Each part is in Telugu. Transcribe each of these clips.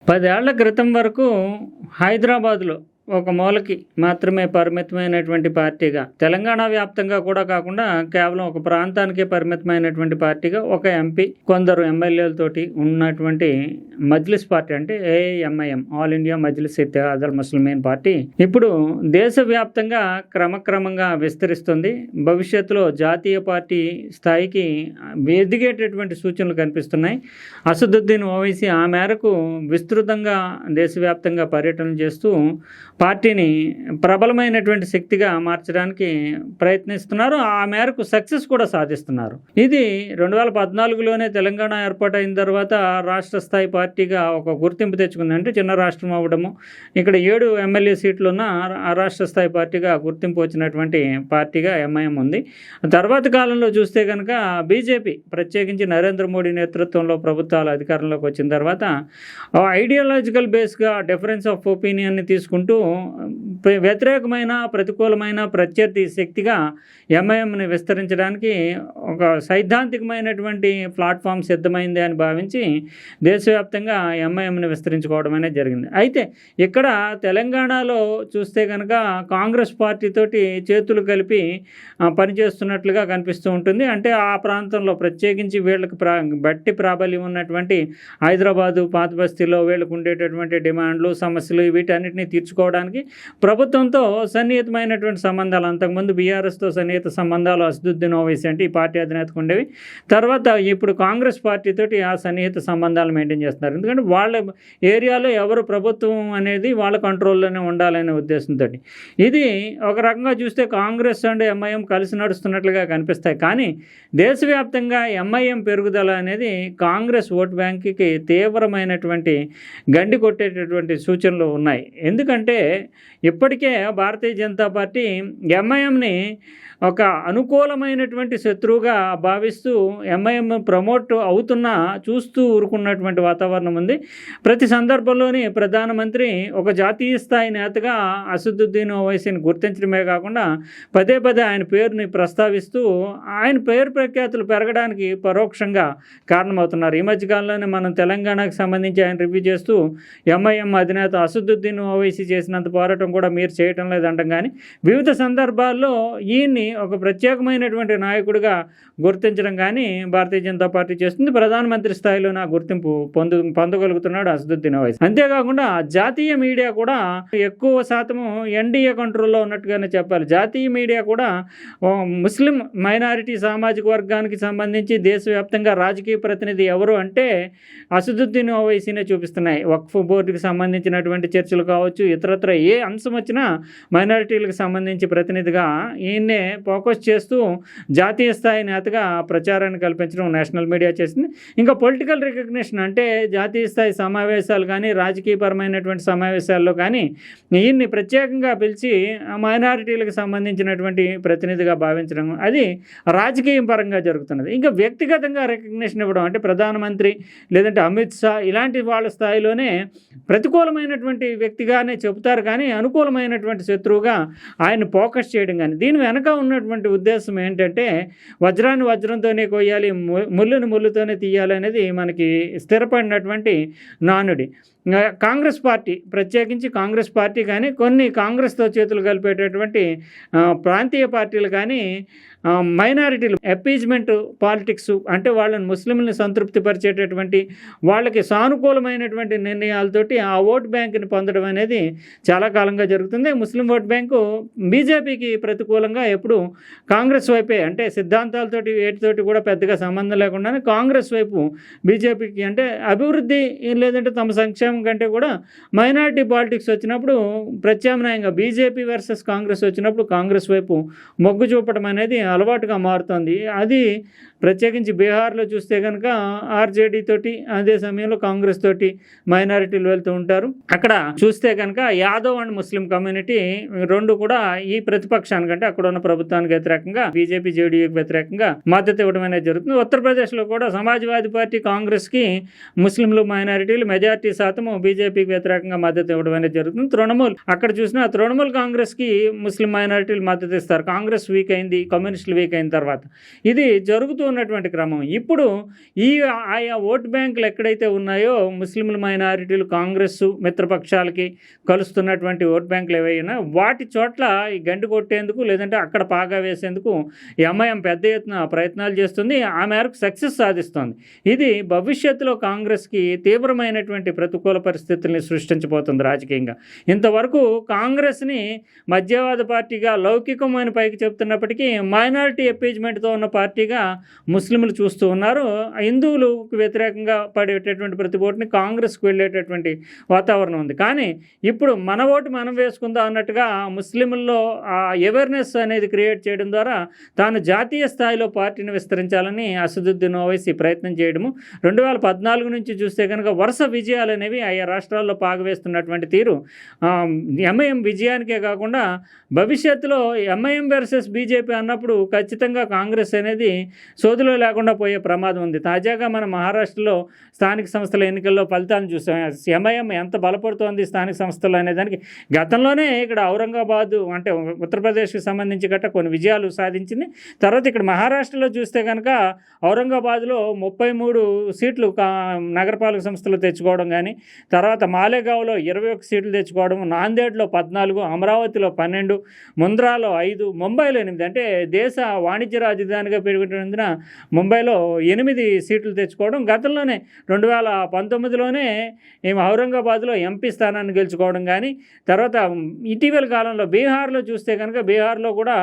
10 ఏళ్ల క్రితం వరకు హైదరాబాద్‌లో ఒక మూలకి మాత్రమే పరిమితమైనటువంటి పార్టీగా, తెలంగాణ వ్యాప్తంగా కూడా కాకుండా కేవలం ఒక ప్రాంతానికే పరిమితమైనటువంటి పార్టీగా ఒక ఎంపీ, కొందరు ఎమ్మెల్యేలతోటి ఉన్నటువంటి మజ్లిస్ పార్టీ అంటే AIMIM, all India Majlis Ittehadul Muslimeen party ఇప్పుడు దేశవ్యాప్తంగా క్రమక్రమంగా విస్తరిస్తుంది. భవిష్యత్తులో జాతీయ పార్టీ స్థాయికి ఎదిగేటటువంటి సూచనలు కనిపిస్తున్నాయి. అసదుద్దీన్ ఓవైసీ ఆ మేరకు విస్తృతంగా దేశవ్యాప్తంగా పర్యటనలు చేస్తూ పార్టీని ప్రబలమైనటువంటి శక్తిగా మార్చడానికి ప్రయత్నిస్తున్నారు. ఆ మేరకు సక్సెస్ కూడా సాధిస్తున్నారు. ఇది 2014లోనే తెలంగాణ ఏర్పాటైన తర్వాత రాష్ట్ర స్థాయి పార్టీగా ఒక గుర్తింపు తెచ్చుకుంది. అంటే చిన్న రాష్ట్రం అవ్వడము, ఇక్కడ 7 ఎమ్మెల్యే సీట్లు ఉన్న రాష్ట్ర స్థాయి పార్టీగా గుర్తింపు వచ్చినటువంటి పార్టీగా ఎంఐఎం ఉంది. తర్వాత కాలంలో చూస్తే కనుక బీజేపీ, ప్రత్యేకించి నరేంద్ర మోడీ నేతృత్వంలో ప్రభుత్వాలు అధికారంలోకి వచ్చిన తర్వాత ఐడియాలజికల్ బేస్గా డిఫరెన్స్ ఆఫ్ ఒపీనియన్ని తీసుకుంటూ వ్యతిరేకమైన, ప్రతికూలమైన ప్రత్యర్థి శక్తిగా ఎంఐఎంని విస్తరించడానికి ఒక సైద్ధాంతికమైనటువంటి ప్లాట్ఫామ్ సిద్ధమైంది అని భావించి దేశవ్యాప్తంగా ఎంఐఎంని విస్తరించుకోవడం అనేది జరిగింది. అయితే ఇక్కడ తెలంగాణలో చూస్తే కనుక కాంగ్రెస్ పార్టీతోటి చేతులు కలిపి పనిచేస్తున్నట్లుగా కనిపిస్తూ ఉంటుంది. అంటే ఆ ప్రాంతంలో ప్రత్యేకించి వీళ్ళకి బట్టి ప్రాబల్యం ఉన్నటువంటి హైదరాబాదు, పాత బస్తీలో వీళ్ళకు ఉండేటటువంటి డిమాండ్లు, సమస్యలు వీటన్నిటిని తీర్చుకోవడానికి ప్రభుత్వంతో సన్నిహితమైనటువంటి సంబంధాలు, అంతకుముందు బీఆర్ఎస్తో సన్నిహిత సంబంధాలు అసదుద్దీన్ ఓవైసీ అంటే ఈ పార్టీ అధినేతకు ఉండేవి. తర్వాత ఇప్పుడు కాంగ్రెస్ పార్టీతోటి ఆ సన్నిహిత సంబంధాలు మెయింటైన్ చేస్తున్నారు. ఎందుకంటే వాళ్ళ ఏరియాలో ఎవరు ప్రభుత్వం అనేది వాళ్ళ కంట్రోల్లోనే ఉండాలనే ఉద్దేశంతో. ఇది ఒక రకంగా చూస్తే కాంగ్రెస్ అండ్ ఎంఐఎం కలిసి నడుస్తున్నట్లుగా కనిపిస్తాయి. కానీ దేశవ్యాప్తంగా ఎంఐఎం పెరుగుదల అనేది కాంగ్రెస్ ఓట్ బ్యాంక్కి తీవ్రమైనటువంటి గండి కొట్టేటటువంటి సూచనలు ఉన్నాయి. ఎందుకంటే ఇప్పటికే భారతీయ జనతా పార్టీ ఎంఐఎంని ఒక అనుకూలమైనటువంటి శత్రువుగా భావిస్తూ ఎంఐఎం ప్రమోట్ అవుతున్నా చూస్తూ ఊరుకున్నటువంటి వాతావరణం ఉంది. ప్రతి సందర్భంలోని ప్రధానమంత్రి ఒక జాతీయ స్థాయి నేతగా అసదుద్దీన్ ఓవైసీని గుర్తించడమే కాకుండా పదే పదే ఆయన పేరుని ప్రస్తావిస్తూ ఆయన పేరు ప్రఖ్యాతులు పెరగడానికి పరోక్షంగా కారణమవుతున్నారు. ఈ మధ్యకాలంలోనే మనం తెలంగాణకు సంబంధించి ఆయన రివ్యూ చేస్తూ ఎంఐఎం అధినేత అసదుద్దీన్ ఓవైసీ చేసినంత పోరాటం కూడా మీరు చేయటం లేదంటాం. కానీ వివిధ సందర్భాల్లో ఈయన్ని ఒక ప్రత్యేకమైనటువంటి నాయకుడిగా గుర్తించడం కానీ భారతీయ జనతా పార్టీ చేస్తుంది. ప్రధానమంత్రి స్థాయిలో నా గుర్తింపు పొందగలుగుతున్నాడు అసదుద్దీన్ ఓవైసీ. అంతేకాకుండా జాతీయ మీడియా కూడా ఎక్కువ శాతము ఎన్డీఏ కంట్రోల్లో ఉన్నట్టుగానే చెప్పాలి. జాతీయ మీడియా కూడా ముస్లిం మైనారిటీ సామాజిక వర్గానికి సంబంధించి దేశవ్యాప్తంగా రాజకీయ ప్రతినిధి ఎవరు అంటే అసదుద్దీన్ ఓవైసీనే చూపిస్తున్నాయి. వక్ఫ్ బోర్డుకి సంబంధించినటువంటి చర్చలు కావచ్చు, ఇతరత్ర ఏ అంశం వచ్చినా మైనారిటీలకు సంబంధించి ప్రతినిధిగా ఈయన్నే ఫోకస్ చేస్తూ జాతీయ స్థాయి నేతగా ప్రచారాన్ని కల్పించడం నేషనల్ మీడియా చేసింది. ఇంకా పొలిటికల్ రికగ్నిషన్ అంటే జాతీయ స్థాయి సమావేశాలు కానీ, రాజకీయపరమైనటువంటి సమావేశాల్లో కానీ ఈయన్ని ప్రత్యేకంగా పిలిచి మైనారిటీలకు సంబంధించినటువంటి ప్రతినిధిగా భావించడం, అది రాజకీయ పరంగా జరుగుతున్నది. ఇంకా వ్యక్తిగతంగా రికగ్నిషన్ ఇవ్వడం అంటే ప్రధానమంత్రి లేదంటే అమిత్ షా ఇలాంటి వాళ్ళ స్థాయిలోనే ప్రతికూలమైనటువంటి వ్యక్తిగానే చెబుతారు. కానీ అనుకూలమైనటువంటి శత్రువుగా ఆయన ఫోకస్ చేయడం కానీ, దీని వెనక ఉన్నటువంటి ఉద్దేశం ఏంటంటే వజ్రాన్ని వజ్రంతోనే కొయ్యాలి, ముళ్ళుని ముళ్ళుతోనే తీయాలి అనేది మనకి స్థిరపడినటువంటి నానుడి. కాంగ్రెస్ పార్టీ, ప్రత్యేకించి కాంగ్రెస్ పార్టీ కానీ, కొన్ని కాంగ్రెస్తో చేతులు కలిపేటటువంటి ప్రాంతీయ పార్టీలు కానీ మైనారిటీలు అపీజ్మెంట్ పాలిటిక్స్ అంటే వాళ్ళని ముస్లింలను సంతృప్తి పరిచేటటువంటి వాళ్ళకి సానుకూలమైనటువంటి నిర్ణయాలతోటి ఆ ఓట్ బ్యాంక్ని పొందడం అనేది చాలా కాలంగా జరుగుతుంది. ముస్లిం ఓట్ బ్యాంకు బీజేపీకి ప్రతికూలంగా ఎప్పుడు కాంగ్రెస్ వైపే, అంటే సిద్ధాంతాలతోటి వేటితోటి కూడా పెద్దగా సంబంధం లేకుండానే కాంగ్రెస్ వైపు బీజేపీకి, అంటే అభివృద్ధి లేదంటే తమ సంక్షేమం కంటే కూడా మైనారిటీ పాలిటిక్స్ వచ్చినప్పుడు ప్రత్యామ్నాయంగా బీజేపీ వర్సెస్ కాంగ్రెస్ వచ్చినప్పుడు కాంగ్రెస్ వైపు మొగ్గు చూపడం అనేది అలవాటుగా మారుతుంది. అది ప్రత్యేకించి బీహార్లో చూస్తే కనుక ఆర్జేడీ తోటి, అదే సమయంలో కాంగ్రెస్ తోటి మైనారిటీలు వెళ్తూ ఉంటారు. అక్కడ చూస్తే కనుక యాదవ్ అండ్ ముస్లిం కమ్యూనిటీ రెండు కూడా ఈ ప్రతిపక్షానికంటే అక్కడ ఉన్న ప్రభుత్వానికి వ్యతిరేకంగా, బీజేపీ జేడీయూకి వ్యతిరేకంగా మద్దతు ఇవ్వడం అనేది జరుగుతుంది. ఉత్తరప్రదేశ్లో కూడా సమాజ్వాదీ పార్టీ కాంగ్రెస్కి ముస్లింలు మైనారిటీలు మెజారిటీ శాతము బీజేపీకి వ్యతిరేకంగా మద్దతు ఇవ్వడం అనేది జరుగుతుంది. తృణమూల్ అక్కడ చూసినా తృణమూల్ కాంగ్రెస్కి ముస్లిం మైనారిటీలు మద్దతు ఇస్తారు. కాంగ్రెస్ వీక్ అయింది, కమ్యూనిస్టులు వీక్ అయిన తర్వాత ఇది జరుగుతూ ఉన్నటువంటి క్రమం. ఇప్పుడు ఈ ఆయా ఓటు బ్యాంకులు ఎక్కడైతే ఉన్నాయో ముస్లింలు, మైనారిటీలు, కాంగ్రెస్ మిత్రపక్షాలకి కలుస్తున్నటువంటి ఓటు బ్యాంకులు ఏవైనా వాటి చోట్ల ఈ గండి కొట్టేందుకు లేదంటే అక్కడ పాగా వేసేందుకు ఎంఐఎం పెద్ద ఎత్తున ప్రయత్నాలు చేస్తుంది. ఆ మేరకు సక్సెస్ సాధిస్తోంది. ఇది భవిష్యత్తులో కాంగ్రెస్కి తీవ్రమైనటువంటి ప్రతికూల పరిస్థితుల్ని సృష్టించబోతుంది రాజకీయంగా. ఇంతవరకు కాంగ్రెస్ని మధ్యవాద పార్టీగా లౌకికమైన పైకి చెప్తున్నప్పటికీ మైనారిటీ అపీజ్మెంట్తో ఉన్న పార్టీగా ముస్లింలు చూస్తూ ఉన్నారు. హిందువులకు వ్యతిరేకంగా పడేటటువంటి ప్రతి ఓటుని కాంగ్రెస్కి వెళ్ళేటటువంటి వాతావరణం ఉంది. కానీ ఇప్పుడు మన ఓటు మనం వేసుకుందాం అన్నట్టుగా ముస్లింల్లో ఆ అవేర్నెస్ అనేది క్రియేట్ చేయడం ద్వారా తాను జాతీయ స్థాయిలో పార్టీని విస్తరించాలని అసదుద్దీన్ ఓవైసీ ప్రయత్నం చేయడము 2014 నుంచి చూస్తే కనుక వరుస విజయాలు అనేవి ఆయా రాష్ట్రాల్లో పాగవేస్తున్నటువంటి తీరు ఎంఐఎం విజయానికే కాకుండా భవిష్యత్తులో ఎంఐఎం వర్సెస్ బీజేపీ అన్నప్పుడు ఖచ్చితంగా కాంగ్రెస్ అనేది సోదులో లేకుండా పోయే ప్రమాదం ఉంది. తాజాగా మన మహారాష్ట్రలో స్థానిక సంస్థల ఎన్నికల్లో ఫలితాలను చూసాం. ఎంఐఎం ఎంత బలపడుతోంది స్థానిక సంస్థలు అనే దానికి గతంలోనే ఇక్కడ ఔరంగాబాద్ అంటే ఉత్తరప్రదేశ్కి సంబంధించి గట్ట కొన్ని విజయాలు సాధించింది. తర్వాత ఇక్కడ మహారాష్ట్రలో చూస్తే కనుక ఔరంగాబాద్లో 33 సీట్లు నగరపాలక సంస్థలు తెచ్చుకోవడం కానీ, తర్వాత మాలేగావ్లో 21 సీట్లు తెచ్చుకోవడం, నాందేడ్లో 14, అమరావతిలో 12, ముంద్రాలో 5, ముంబైలో 8 అంటే దేశ వాణిజ్య రాజధానిగా పెరుగుతున్నందున ముంబైలో 8 సీట్లు తెచ్చుకోవడం. గతంలోనే 2019లోనే ఔరంగాబాద్లో ఎంపీ స్థానాన్ని గెలుచుకోవడం కానీ, తర్వాత ఇటీవల కాలంలో బీహార్లో చూస్తే కనుక బీహార్లో కూడా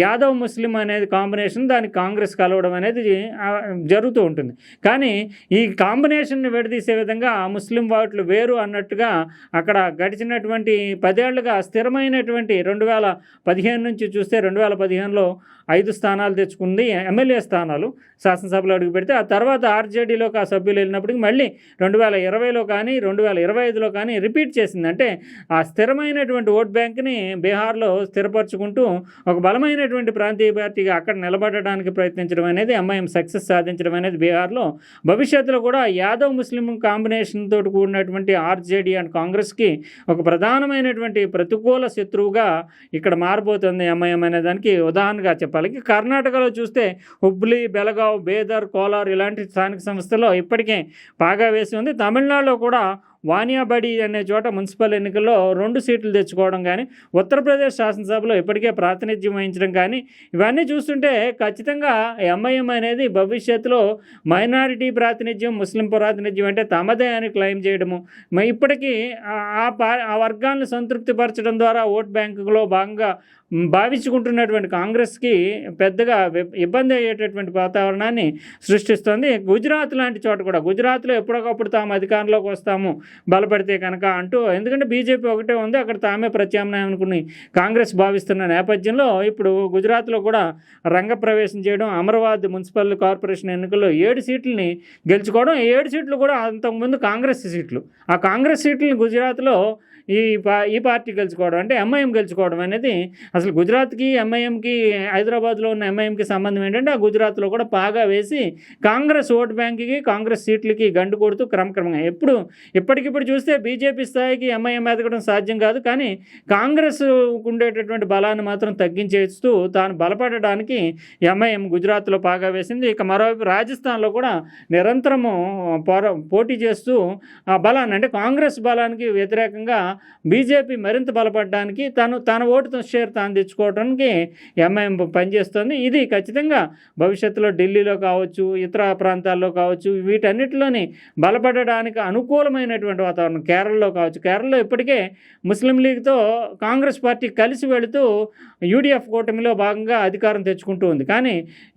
యాదవ్ ముస్లిం అనేది కాంబినేషన్ దానికి కాంగ్రెస్ కలవడం అనేది జరుగుతూ ఉంటుంది. కానీ ఈ కాంబినేషన్ని విడదీసే విధంగా ముస్లిం ఓట్లు వేరు అన్నట్టుగా అక్కడ గడిచినటువంటి 10 ఏళ్లుగా స్థిరమైనటువంటి 2015 నుంచి చూస్తే 2015లో 5 స్థానాలు తెచ్చుకుంది ఎమ్మెల్యే స్థానాలు శాసనసభలో అడుగు పెడితే, ఆ తర్వాత ఆర్జేడీలోకి ఆ సభ్యులు వెళ్ళినప్పటికీ మళ్ళీ 2020లో కానీ 2025లో కానీ రిపీట్ చేసింది. అంటే ఆ స్థిరమైనటువంటి ఓట్ బ్యాంక్ని బీహార్లో స్థిరపరచుకుంటూ ఒక బలమైనటువంటి ప్రాంతీయ పార్టీగా అక్కడ నిలబడడానికి ప్రయత్నించడం అనేది ఎంఐఎం సక్సెస్ సాధించడం అనేది బీహార్లో భవిష్యత్తులో కూడా యాదవ్ ముస్లిం కాంబినేషన్ తోటి కూడినటువంటి ఆర్జేడీ అండ్ కాంగ్రెస్కి ఒక ప్రధానమైనటువంటి ప్రతికూల శత్రువుగా ఇక్కడ మారబోతుంది ఎంఐఎం అనే దానికి ఉదాహరణగా చెప్పాలి. కర్ణాటకలో చూస్తే హుబ్లీ, బెలగావ్, బేదర్, కోలార్ ఇలాంటి స్థానిక సంస్థల్లో ఇప్పటికే పాగా వేసి ఉంది. తమిళనాడులో కూడా వానియాబడి అనే చోట మున్సిపల్ ఎన్నికల్లో 2 సీట్లు తెచ్చుకోవడం కానీ, ఉత్తరప్రదేశ్ శాసనసభలో ఇప్పటికే ప్రాతినిధ్యం వహించడం కానీ, ఇవన్నీ చూస్తుంటే ఖచ్చితంగా ఎంఐఎం అనేది భవిష్యత్తులో మైనారిటీ ప్రాతినిధ్యం, ముస్లిం ప్రాతినిధ్యం అంటే తమదే అని క్లెయిమ్ చేయడము, ఇప్పటికీ ఆ వర్గాలను సంతృప్తిపరచడం ద్వారా ఓట్ బ్యాంకులో భాగంగా భావించుకుంటున్నటువంటి కాంగ్రెస్కి పెద్దగా ఇబ్బంది అయ్యేటటువంటి వాతావరణాన్ని సృష్టిస్తుంది. గుజరాత్ లాంటి చోట కూడా, గుజరాత్లో ఎప్పటికప్పుడు తాము అధికారంలోకి వస్తాము బలపడితే కనుక అంటూ, ఎందుకంటే బీజేపీ ఒకటే ఉంది అక్కడ తామే ప్రత్యామ్నాయం అనుకుని కాంగ్రెస్ భావిస్తున్న నేపథ్యంలో ఇప్పుడు గుజరాత్లో కూడా రంగప్రవేశం చేయడం, అమరావతి మున్సిపల్ కార్పొరేషన్ ఎన్నికల్లో 7 సీట్లని గెలుచుకోవడం. 7 సీట్లు కూడా అంతకుముందు కాంగ్రెస్ సీట్లు. ఆ కాంగ్రెస్ సీట్లని గుజరాత్లో ఈ పార్టీ గెలుచుకోవడం అంటే ఎంఐఎం గెలుచుకోవడం అనేది, అసలు గుజరాత్కి ఎంఐఎంకి హైదరాబాద్లో ఉన్న ఎంఐఎంకి సంబంధం ఏంటంటే ఆ గుజరాత్లో కూడా పాగా వేసి కాంగ్రెస్ ఓటు బ్యాంక్కి, కాంగ్రెస్ సీట్లకి గండు కొడుతూ క్రమక్రమంగా ఇప్పటికిప్పుడు చూస్తే బీజేపీ స్థాయికి ఎంఐఎం ఎదగడం సాధ్యం కాదు. కానీ కాంగ్రెస్ ఉండేటటువంటి బలాన్ని మాత్రం తగ్గించేస్తూ తాను బలపడడానికి ఎంఐఎం గుజరాత్లో పాగా వేసింది. ఇక మరోవైపు రాజస్థాన్లో కూడా నిరంతరము పోటీ చేస్తూ ఆ బలాన్ని అంటే కాంగ్రెస్ బలానికి వ్యతిరేకంగా బీజేపీ మరింత బలపడడానికి తన ఓటుతో షేర్ తాను తెచ్చుకోవడానికి ఎంఐఎం పనిచేస్తుంది. ఇది ఖచ్చితంగా భవిష్యత్తులో ఢిల్లీలో కావచ్చు, ఇతర ప్రాంతాల్లో కావచ్చు, వీటన్నిటిలోని బలపడడానికి అనుకూలమైనటువంటి వాతావరణం. కేరళలో కావచ్చు, కేరళలో ఇప్పటికే ముస్లిం లీగ్తో కాంగ్రెస్ పార్టీ కలిసి వెళుతూ యూడీఎఫ్ కూటమిలో భాగంగా అధికారం తెచ్చుకుంటూ ఉంది. కానీ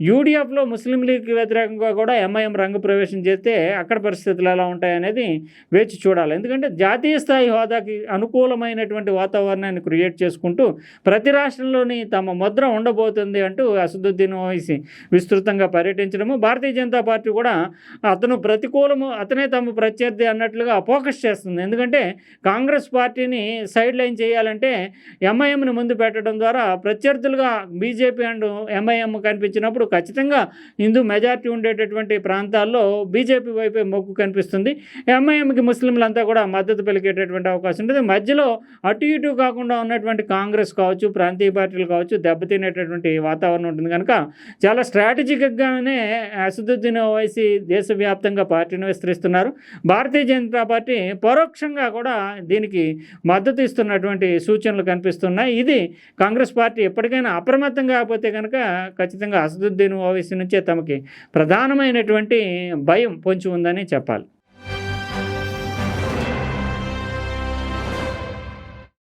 యూడీఎఫ్లో ముస్లిం లీగ్కి వ్యతిరేకంగా కూడా ఎంఐఎం రంగ ప్రవేశం చేస్తే అక్కడ పరిస్థితులు ఎలా ఉంటాయనేది వేచి చూడాలి. ఎందుకంటే జాతీయ స్థాయి హోదాకి అనుకూలమైనటువంటి వాతావరణాన్ని క్రియేట్ చేసుకుంటూ ప్రతి రాష్ట్రంలోని తమ ముద్ర ఉండబోతుంది అంటూ అసదుద్దీన్ ఓవైసీ విస్తృతంగా పర్యటించడము, భారతీయ జనతా పార్టీ కూడా అతను ప్రతికూలము, అతనే తమ ప్రత్యర్థి అన్నట్లుగా ఫోకస్ చేస్తుంది. ఎందుకంటే కాంగ్రెస్ పార్టీని సైడ్ లైన్ చేయాలంటే ఎంఐఎంని ముందు పెట్టడం ద్వారా ప్రత్యర్థులుగా బీజేపీ అండ్ ఎంఐఎం కనిపించినప్పుడు ఖచ్చితంగా హిందూ మెజారిటీ ఉండేటటువంటి ప్రాంతాల్లో బీజేపీ వైపే మొగ్గు కనిపిస్తుంది. ఎంఐఎంకి ముస్లింలంతా కూడా మద్దతు పలికేటటువంటి అవకాశం ఉంటుంది. మధ్యలో అటు ఇటు కాకుండా ఉన్నటువంటి కాంగ్రెస్ కావచ్చు, ప్రాంతీయ పార్టీలు కావచ్చు దెబ్బతినేటటువంటి వాతావరణం ఉంటుంది కనుక చాలా స్ట్రాటజిక్గానే అసదుద్దీన్ ఓవైసీ దేశవ్యాప్తంగా పార్టీని విస్తరిస్తున్నారు. భారతీయ జనతా పార్టీ పరోక్షంగా కూడా దీనికి మద్దతు ఇస్తున్నటువంటి సూచనలు కనిపిస్తున్నాయి. ఇది కాంగ్రెస్ పార్టీ ఎప్పటికైనా అప్రమత్తం కాకపోతే కనుక ఖచ్చితంగా అసదుద్దీన్ ఓవైసీ నుంచే తమకి ప్రధానమైనటువంటి భయం పొంచి ఉందని చెప్పాలి.